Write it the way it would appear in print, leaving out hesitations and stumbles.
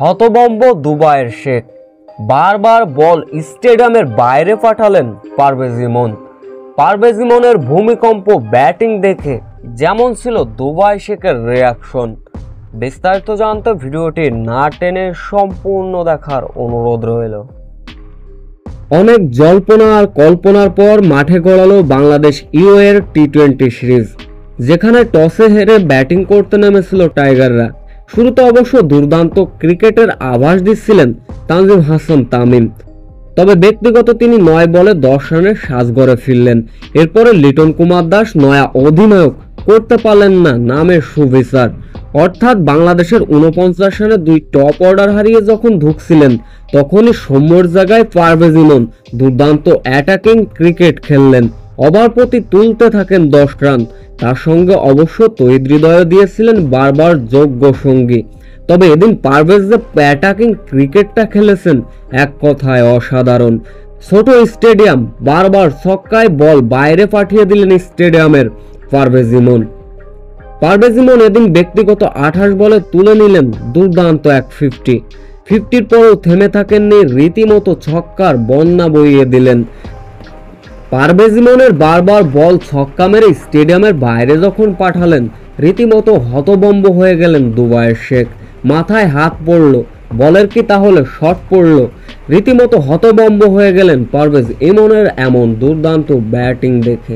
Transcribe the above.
হতভম্ব দুবাইয়ের শেখ, বারবার বল স্টেডিয়ামের বাইরে পাঠালেন পারভেজ ইমন। পারভেজ ইমনের ভূমিকম্প ব্যাটিং দেখে যেমন ছিল দুবাই শেখের রিয়াকশন। বিস্তারিত জানতে ভিডিওটি না টেনে সম্পূর্ণ দেখার অনুরোধ রইল। অনেক জল্পনা আর কল্পনার পর মাঠে গড়ালো বাংলাদেশ ইউএর টি-20 সিরিজ, যেখানে টসে হেরে ব্যাটিং করতে নেমেছিল টাইগাররা। শুরুতে অবশ্য দুর্দান্ত ক্রিকেটের আভাস দিচ্ছিলেন তানজিম হাসান তামিম, তবে ব্যক্তিগত তিনি 9 বলে 10 রানের সাজঘরে ফিরলেন। এরপরে লিটন কুমার দাস নয়া অধিনায়ক করতে পারলেন না নামের সুবিচার। অর্থাৎ বাংলাদেশের 49 রানে 2 টপ অর্ডার হারিয়ে যখন ঢুকছিলেন, তখনই সৌম্যর জায়গায় পারভেজ ইমন দুর্দান্ত অ্যাটাকিং ক্রিকেট খেললেন। ওভার প্রতি তুলতে থাকেন 10 রান। তার সঙ্গে অবশ্য তহিদ হৃদয় দিয়েছিলেন বারবার যোগ্য সঙ্গী। তবে এদিন পারভেজ যে অ্যাটাকিং ক্রিকেটটা খেলেছেন, এক কথায় অসাধারণ। ছোট স্টেডিয়াম, বারবার ছক্কায় বল বাইরে পাঠিয়ে দিলেন স্টেডিয়ামের পারভেজ ইমন। এদিন ব্যক্তিগত 28 বলে তুলে নিলেন দুর্দান্ত এক 50-50-র পরেও থেমে থাকেননি, রীতিমতো ছক্কার বন্যা বইয়ে দিলেন। পারভেজ ইমনের বারবার বল ছক্কা মেরে স্টেডিয়ামের বাইরে যখন পাঠালেন, রীতিমতো হতভম্ব হয়ে গেলেন দুবাইয়ের শেখ। মাথায় হাত পড়ল, বলের কি তাহলে শট পড়ল? রীতিমতো হতভম্ব হয়ে গেলেন পারভেজ ইমনের এমন দুর্দান্ত ব্যাটিং দেখে।